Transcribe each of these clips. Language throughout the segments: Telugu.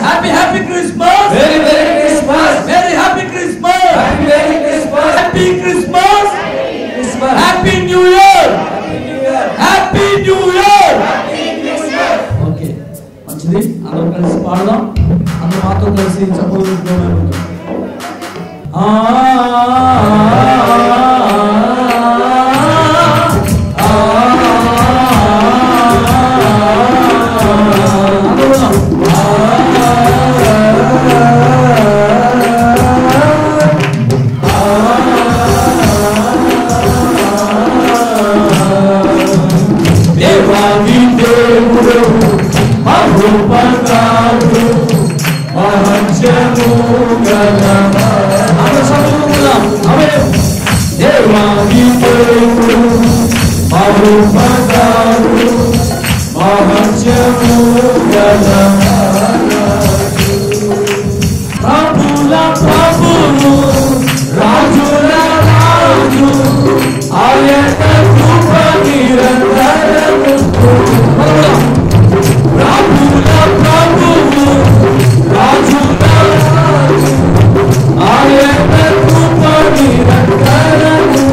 Happy Happy Christmas. Very Merry Christmas. Very Happy Christmas. Happy Merry Christmas. Happy Christmas. Christmas. Happy New Year. Happy New Year. Happy New Year. Happy Christmas. Okay మంచిది అందరూ కలిసి పాడదాం అందరూ మాతో కలిసి చప్పట్లు దేవాది దేవుడు మహోపకారుడు మహత్యము దేవాది దేవుడు మహోపకారుడు మహత్యము ప్రభుల ప్రభువు రాజుల రాజు ఆయన కృప నిరంతరము ప్రభుల ప్రభువు రాజుల రాజు ఆయన కృప నిరంతరము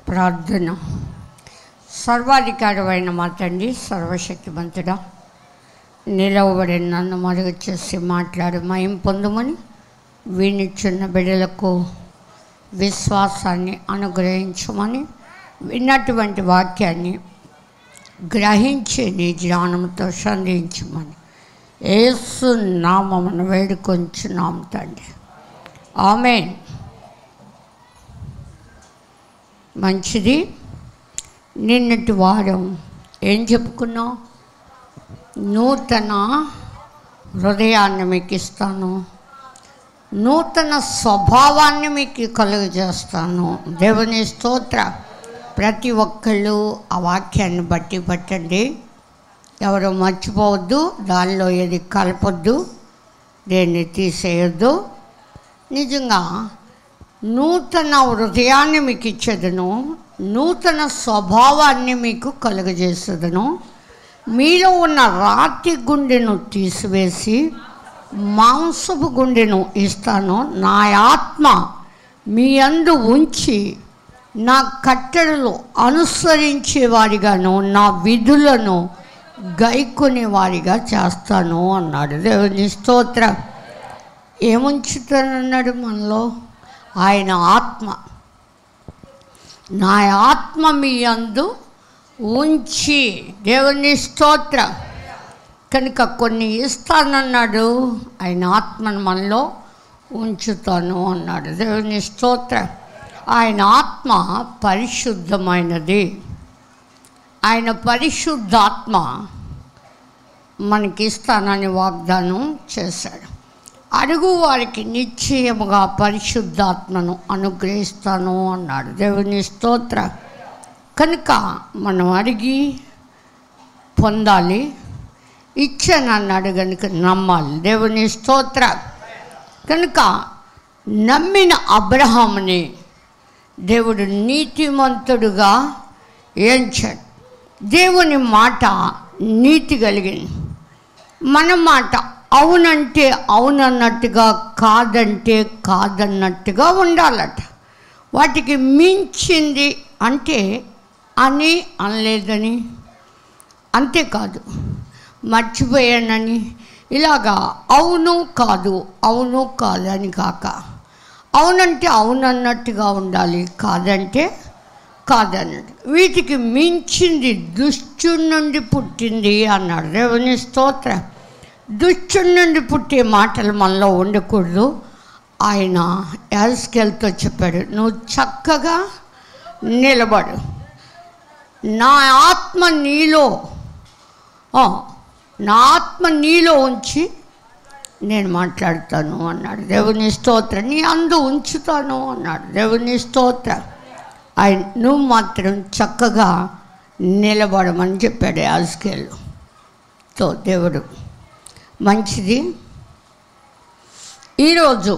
ప్రార్థన. సర్వాధికారమైన మా తండ్రి, సర్వశక్తిమంతుడా, నిలవబడి నన్ను మరుగు చేసి మాట్లాడు మయం పొందమని వినిచున్న బిడ్డలకు విశ్వాసాన్ని అనుగ్రహించమని, విన్నటువంటి వాక్యాన్ని గ్రహించి నీ జ్ఞానంతో సంధించమని యేసు నామమున వేడుకొంచున్నాం తండ్రి. ఆమేన్. మంచిది. నిన్నటి వారం ఏం చెప్పుకున్నాం? నూతన హృదయాన్ని మీకు ఇస్తాను, నూతన స్వభావాన్ని మీకు కలుగజేస్తాను. దేవుని స్తోత్ర. ప్రతి ఒక్కళ్ళు ఆ వాక్యాన్ని బట్టి పట్టండి. ఎవరు మర్చిపోవద్దు. దానిలో ఏది కలపొద్దు, దేన్ని తీసేయొద్దు. నిజంగా నూతన హృదయాన్ని మీకు ఇచ్చేదను, నూతన స్వభావాన్ని మీకు కలుగజేసేదను. మీలో ఉన్న రాతి గుండెను తీసివేసి మాంసపు గుండెను ఇస్తాను. నా ఆత్మ మీ యందు ఉంచి నా కట్టడలు అనుసరించే వారిగాను, నా విధులను గైకొనే వారిగా చేస్తాను అన్నాడు. దేవుని స్తోత్ర. ఏముంచుతానన్నాడు మనలో? ఆయన ఆత్మ. నా ఆత్మ మీ యందు ఉంచి. దేవుని స్తోత్ర. కనుక కొన్ని ఇస్తానన్నాడు, ఆయన ఆత్మను మనలో ఉంచుతాను అన్నాడు. దేవుని స్తోత్ర. ఆయన ఆత్మ పరిశుద్ధమైనది. ఆయన పరిశుద్ధాత్మ మనకిస్తానని వాగ్దానం చేశాడు. అడుగు వారికి నిశ్చయముగా పరిశుద్ధాత్మను అనుగ్రహిస్తాను అన్నాడు. దేవుని స్తోత్ర. కనుక మనం అడిగి పొందాలి, ఇచ్చానన్నాడు కనుక నమ్మాలి. దేవుని స్తోత్ర. కనుక నమ్మిన అబ్రహాముని దేవుడు నీతిమంతుడుగా ఎంచాడు. దేవుని మాట నీతి కలిగింది. మన మాట అవునంటే అవునన్నట్టుగా, కాదంటే కాదన్నట్టుగా ఉండాలట. వాటికి మించింది అంటే అని అనలేదని, అంతేకాదు మర్చిపోయానని, ఇలాగా అవును కాదు అవును కాదని కాక, అవునంటే అవునన్నట్టుగా ఉండాలి, కాదంటే కాదన్నట్టు. వీటికి మించింది దుష్టుడి నుండి పుట్టింది అన్నాడు. దేవుని స్తోత్ర. దుష్టుడి నుండి పుట్టే మాటలు మనలో ఉండకూడదు. ఆయన యాజకేలుతో చెప్పాడు, నువ్వు చక్కగా నిలబడు, నా ఆత్మ నీలో ఉంచి నేను మాట్లాడతాను అన్నాడు. దేవుని స్తోత్ర. నీ అందు ఉంచుతాను అన్నాడు. దేవుని స్తోత్ర. ఆయన నువ్వు మాత్రం చక్కగా నిలబడమని చెప్పాడు యాజకేలుతో దేవుడు. మంచిది. ఈరోజు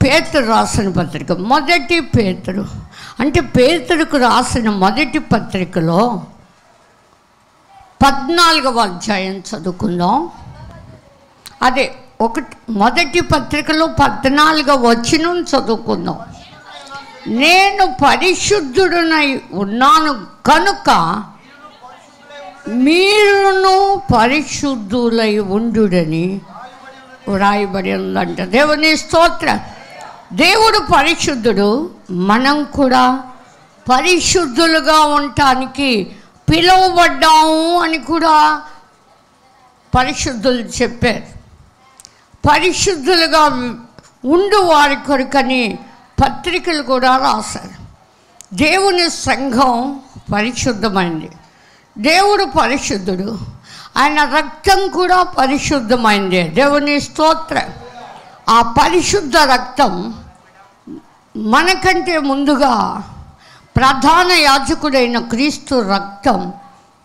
పేతురు రాసిన పత్రిక, మొదటి పేతురు అంటే పేతురుకు రాసిన మొదటి పత్రికలో 14వ అధ్యాయం చదువుకుందాం. అదే మొదటి పత్రికలో 14వ వచనం చదువుకుందాం. నేను పరిశుద్ధుడనై ఉన్నాను కనుక మీరును పరిశుద్ధులై ఉండుడని వ్రాయబడి ఉందంట. దేవుని స్తోత్ర. దేవుడు పరిశుద్ధుడు, మనం కూడా పరిశుద్ధులుగా ఉండటానికి పిలువబడ్డాము అని కూడా పరిశుద్ధులు చెప్పారు. పరిశుద్ధులుగా ఉండు వారి కొరకని పత్రికలు కూడా రాశారు. దేవుని సంఘం పరిశుద్ధమైంది. దేవుడు పరిశుద్ధుడు, ఆయన రక్తం కూడా పరిశుద్ధమైంది. దేవుని స్తోత్ర. ఆ పరిశుద్ధ రక్తం మనకంటే ముందుగా ప్రధాన యాజకుడైన క్రీస్తు రక్తం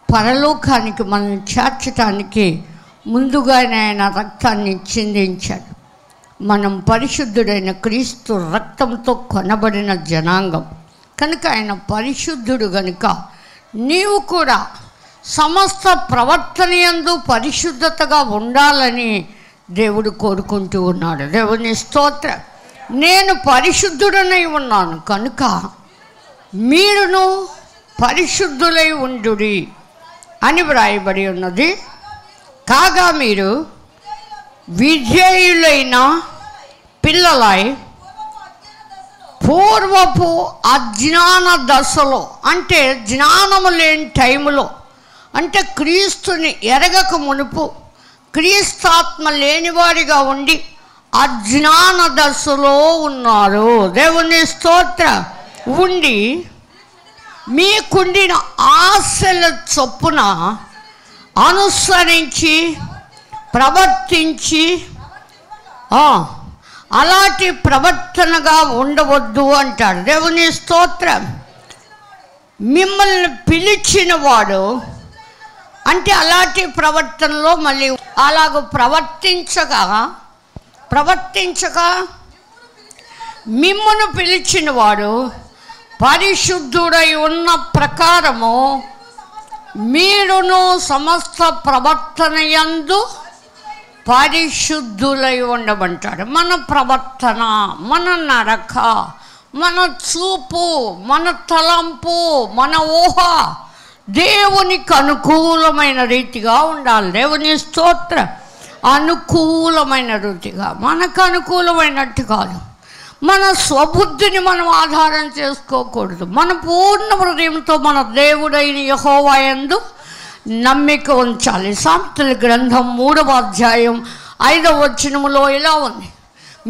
పరలోకానికి మనం చేర్చడానికి ముందుగానే ఆయన రక్తాన్ని చిందించాడు. మనం పరిశుద్ధుడైన క్రీస్తు రక్తంతో కొనబడిన జనాంగం కనుక ఆయన పరిశుద్ధుడు. కనుక నీవు కూడా సమస్త ప్రవర్తన యందు పరిశుద్ధతగా ఉండాలని దేవుడు కోరుకుంటూ ఉన్నాడు. దేవుని స్తోత్ర. నేను పరిశుద్ధుడనై ఉన్నాను కనుక మీరును పరిశుద్ధులై ఉండుడి అని వ్రాయబడి ఉన్నది. కాగా మీరు విధేయులైన పిల్లలై పూర్వపు అజ్ఞాన దశలో, అంటే జ్ఞానము లేని టైములో, అంటే క్రీస్తుని ఎరగక మునుపు క్రీస్తాత్మ లేనివారిగా ఉండి అజ్ఞాన దశలో ఉన్నారు. దేవుని స్తోత్రం. ఉండి మీకుండిన ఆశల చొప్పున అనుసరించి ప్రవర్తించి అలాంటి ప్రవర్తనగా ఉండవద్దు అంటాడు. దేవుని స్తోత్రం. మిమ్మల్ని పిలిచిన వాడు అంటే అలాంటి ప్రవర్తనలో మళ్ళీ అలాగ ప్రవర్తించక మిమ్మల్ని పిలిచిన వాడు పరిశుద్ధుడై ఉన్న ప్రకారము మీరును సమస్త ప్రవర్తన యందు పరిశుద్ధులై ఉండమంటాడు. మన ప్రవర్తన, మన నడక, మన చూపు, మన తలంపు, మన ఊహ దేవునికి అనుకూలమైన రీతిగా ఉండాలి. దేవుని స్తోత్రం. అనుకూలమైన రీతిగా, మనకు అనుకూలమైనట్టు కాదు. మన స్వబుద్ధిని మనం ఆధారం చేసుకోకూడదు. మన పూర్ణ హృదయంతో మన దేవుడైన యెహోవా యందు నమ్మిక ఉంచాలి. సామెతల గ్రంథం 3వ అధ్యాయం 5వ వచనములో ఇలా ఉంది,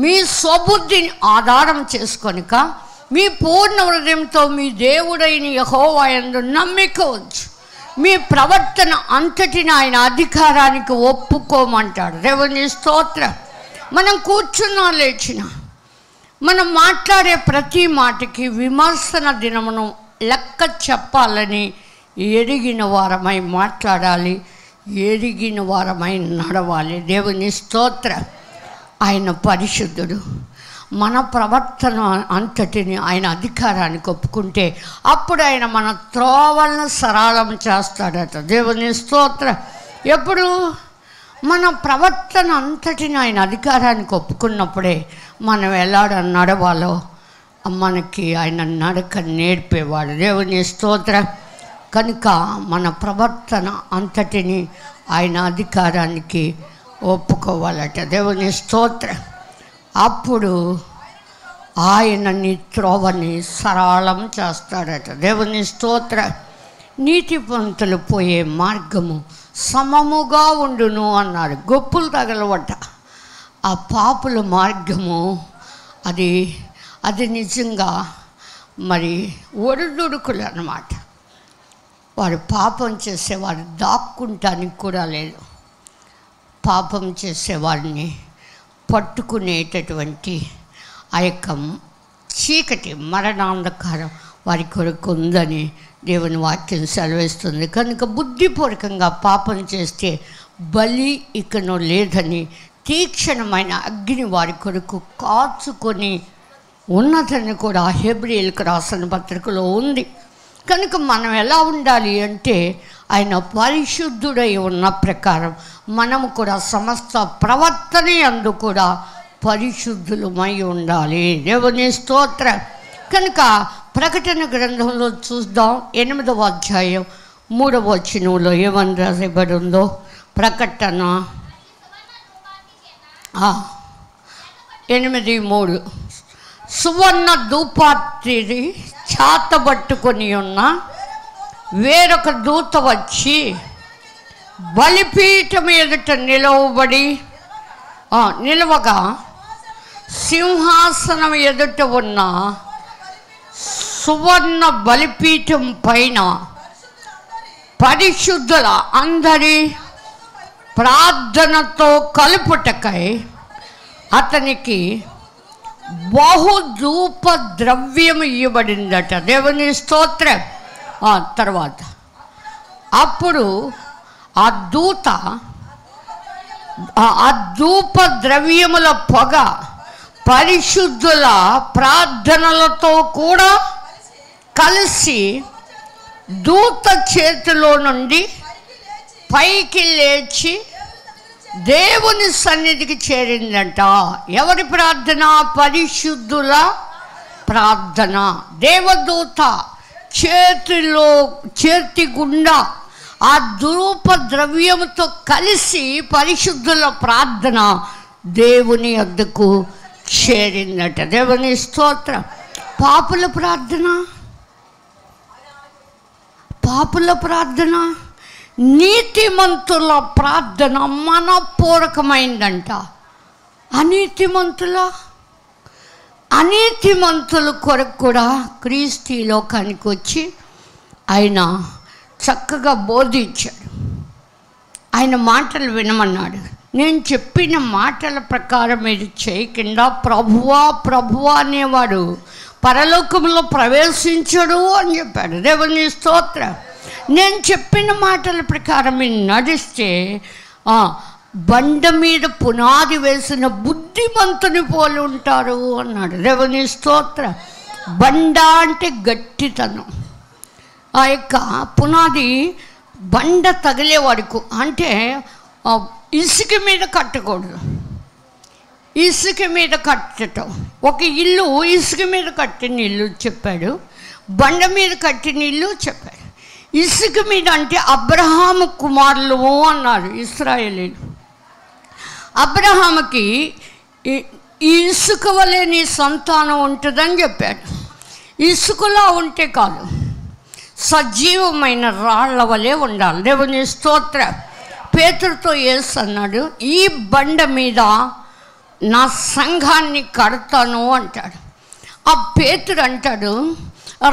మీ స్వబుద్ధిని ఆధారం చేసుకొనిక మీ పూర్ణ హృదయంతో మీ దేవుడైన యెహోవా యందు నమ్మిక ఉంచు, మీ ప్రవర్తన అంతటిని ఆయన అధికారానికి ఒప్పుకోమంటాడు. దేవుని స్తోత్రం. మనం కూర్చున్నా లేచినా మనం మాట్లాడే ప్రతి మాటకి విమర్శన దినమును లెక్క చెప్పాలని ఎరిగిన వారమై మాట్లాడాలి, ఎరిగిన వారమై నడవాలి. దేవుని స్తోత్రం. ఆయన పరిశుద్ధుడు. మన ప్రవర్తన అంతటిని ఆయన అధికారానికి ఒప్పుకుంటే అప్పుడు ఆయన మన త్రోవలను సరళం చేస్తాడట. దేవుని స్తోత్రం. ఎప్పుడు మన ప్రవర్తన అంతటిని ఆయన అధికారానికి ఒప్పుకున్నప్పుడే మనం ఎలా నడవాలో మనకి ఆయన నడక నేర్పేవాడు. దేవుని స్తోత్రం. కనుక మన ప్రవర్తన అంతటిని ఆయన అధికారానికి ఒప్పుకోవాలట. దేవుని స్తోత్రం. అప్పుడు ఆయన నీ త్రోవని సరళం చేస్తాడట. దేవుని స్తోత్రం. నీతిపంతులు పోయే మార్గము సమముగా ఉండును అన్నాడు. గొప్పులు తగలవట. ఆ పాపుల మార్గము అది నిజంగా మరి ఒడిదుడుకులు అన్నమాట. వారు పాపం చేసేవారు దాక్కుంటానికి కూడా లేదు. పాపం చేసేవారిని పట్టుకునేటటువంటి ఆ యొక్క చీకటి మరణాంధకారం వారి కొరకు ఉందని దేవుని వాక్యం సెలవిస్తుంది. కనుక బుద్ధిపూర్వకంగా పాపం చేస్తే బలి ఇకను లేదని తీక్షణమైన అగ్ని వారి కొరకు కాచుకొని ఉన్నదని కూడా హెబ్రీయులకు రాసిన పత్రికలో ఉంది. కనుక మనం ఎలా ఉండాలి అంటే ఆయన పరిశుద్ధుడై ఉన్న ప్రకారం మనము కూడా సమస్త ప్రవర్తన యందు కూడా పరిశుద్ధులమై ఉండాలి. దేవుని స్తోత్రం. కనుక ప్రకటన గ్రంథంలో చూద్దాం. 8వ అధ్యాయం 3వ వచనంలో ఏమని రాయబడి ఉందో. ప్రకటన 8:3 సువర్ణ ధూపార్తిని చాతబట్టుకొని ఉన్న వేరొక దూత వచ్చి బలిపీఠం ఎదుట నిలవగా సింహాసనం ఎదుట ఉన్న సువర్ణ బలిపీఠం పైన పరిశుద్ధుల అందరి ప్రార్థనతో కలుపుటకై అతనికి బహుధూప ద్రవ్యం ఇవ్వబడిందట. దేవుని స్తోత్రం. తర్వాత అప్పుడు ఆ ధూప ద్రవ్యముల పొగ పరిశుద్ధుల ప్రార్థనలతో కూడా కలిసి దూత చేతిలో నుండి పైకి లేచి దేవుని సన్నిధికి చేరిందంట. ఎవరి ప్రార్థన? పరిశుద్ధుల ప్రార్థన. దేవదూత చేతి గుండా ఆ ధూప ద్రవ్యముతో కలిసి పరిశుద్ధుల ప్రార్థన దేవుని వద్దకు చేరిందట. దేవుని స్తోత్రం. పాపుల ప్రార్థన నీతిమంతుల ప్రార్థన మనపూర్వకమైందంట. అనీతిమంతుల కొరకు కూడా క్రీస్తు ఈ లోకానికి వచ్చి ఆయన చక్కగా బోధించాడు. ఆయన మాటలు వినమన్నాడు. నేను చెప్పిన మాటల ప్రకారం మీరు చేయకుండా ప్రభువా ప్రభువా అనేవాడు పరలోకంలో ప్రవేశించడు అని చెప్పాడు. దేవుని స్తోత్రం. నేను చెప్పిన మాటల ప్రకారం మీరు నడిస్తే బండ మీద పునాది వేసిన బుద్ధిమంతుని పోలి ఉంటారు అన్నాడు. దేవుని స్తోత్రం. బండ అంటే గట్టితనం. ఆ యొక్క పునాది బండ తగిలే వరకు, అంటే ఇసుక మీద కట్టకూడదు. ఇసుక మీద కట్టడం, ఒక ఇల్లు ఇసుక మీద కట్టిన ఇల్లు చెప్పాడు, బండ మీద కట్టిన ఇల్లు చెప్పాడు. ఇసుక మీద అంటే అబ్రహాము కుమారులు అన్నారు ఇశ్రాయేలీలు. అబ్రహాముకి ఈ ఇసుక వలె నీ సంతానం ఉంటుందని చెప్పాడు. ఇసుకలా ఉంటే కాదు, సజీవమైన రాళ్ల వలె ఉండాలి. దేవుని స్తోత్రం. పేతురుతో యేసు అన్నాడు, ఈ బండ మీద నా సంఘాన్ని కడతాను అంటాడు. ఆ పేతురు అంటాడు,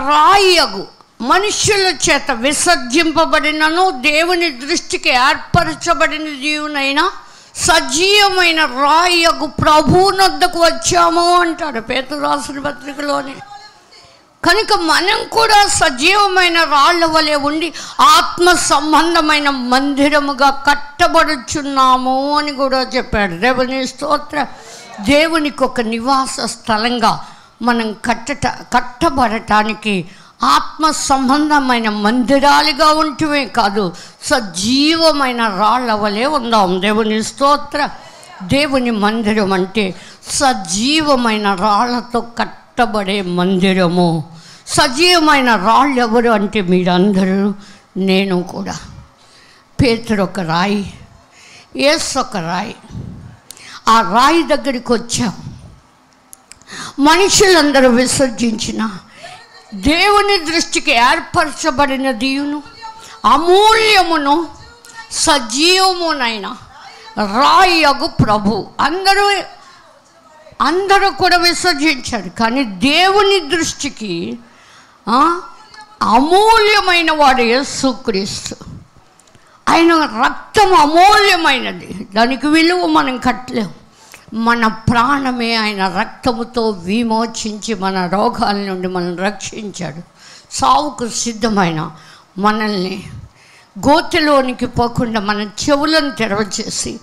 రాయగు మనుష్యుల చేత విసర్జింపబడినను దేవుని దృష్టికి ఏర్పరచబడిన జీవునైనా సజీవమైన రాయగు ప్రభువునొద్దకు వచ్చాము అంటాడు పేతురు రాసిన పత్రికలోనే. కనుక మనం కూడా సజీవమైన రాళ్ల వలె ఉండి ఆత్మ సంబంధమైన మందిరముగా కట్టబడుచున్నాము అని కూడా చెప్పాడు. దేవుని స్తోత్రం. దేవునికి ఒక నివాస స్థలంగా మనం కట్టబడటానికి ఆత్మ సంబంధమైన మందిరాలుగా ఉంటమే కాదు, సజీవమైన రాళ్ల వలె ఉందాం. దేవుని స్తోత్రం. దేవుని మందిరం అంటే సజీవమైన రాళ్లతో కట్టబడే మందిరము. సజీవమైన రాళ్ళు ఎవరు అంటే మీరందరూ, నేను కూడా. పేతురు ఒక రాయి, యేసు ఒక రాయి. ఆ రాయి దగ్గరికి వచ్చాం. మనుషులందరూ విసర్జించిన దేవుని దృష్టికి ఏర్పరచబడిన దీవును, అమూల్యమును, సజీవమునైన రాయగు ప్రభు అందరూ కూడా విసర్జించారు. కానీ దేవుని దృష్టికి అమూల్యమైన వాడు యేసుక్రీస్తు. ఆయన రక్తం అమూల్యమైనది, దానికి విలువ మనం కట్టలేము. మన ప్రాణమే ఆయన రక్తముతో విమోచించి మన రోగాల నుండి మనం రక్షించాడు. సావుకు సిద్ధమైన మనల్ని గోతిలోనికి పోకుండా మన చెవులను తెరవచేసి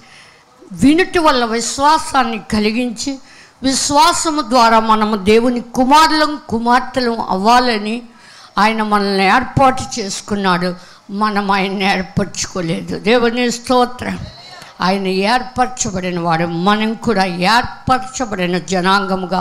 వినుటి వల్ల విశ్వాసాన్ని కలిగించి విశ్వాసము ద్వారా మనము దేవుని కుమారులం కుమార్తెలు అవ్వాలని ఆయన మనల్ని ఏర్పాటు చేసుకున్నాడు. మనం ఆయన్ని ఏర్పరచుకోలేదు. దేవుని స్తోత్రం. ఆయన ఏర్పరచబడిన వాడు, మనం కూడా ఏర్పరచబడిన జనాంగముగా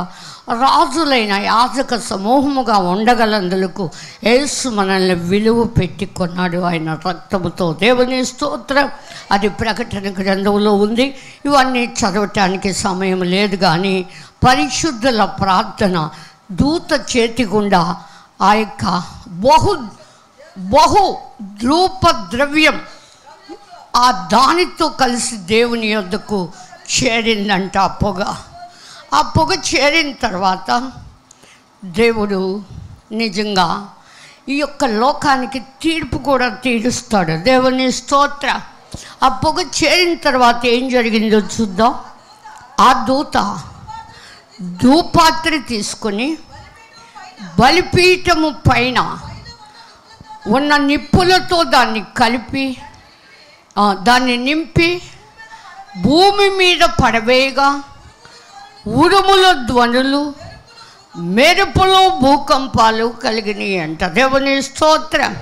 రాజులైన యాజక సమూహముగా ఉండగలందులకు యేసు మనల్ని విలువ పెట్టుకున్నాడు ఆయన రక్తముతో. దేవుని స్తోత్రం. అది ప్రకటన గ్రంథంలో ఉంది. ఇవన్నీ చదవటానికి సమయం లేదు, కానీ పరిశుద్ధుల ప్రార్థన దూత చేతి గుండా ఆ యొక్క బహు ధూప ద్రవ్యం ఆ దానితో కలిసి దేవుని యొద్దకు చేరిందంట. ఆ పొగ చేరిన తర్వాత దేవుడు నిజంగా ఈ యొక్క లోకానికి తీర్పు కూడా తీరుస్తాడు. దేవుని స్తోత్ర. ఆ పొగ చేరిన తర్వాత ఏం జరిగిందో చూద్దాం. ఆ దూత ధూపాత్రి తీసుకొని బలిపీఠము పైన ఉన్న నిప్పులతో దాన్ని కలిపి దాన్ని నింపి భూమి మీద పడవేయగా ఉరుముల ధ్వనులు, మెరుపులు, భూకంపాలు కలిగినాయి అంట. దేవుని స్తోత్రం.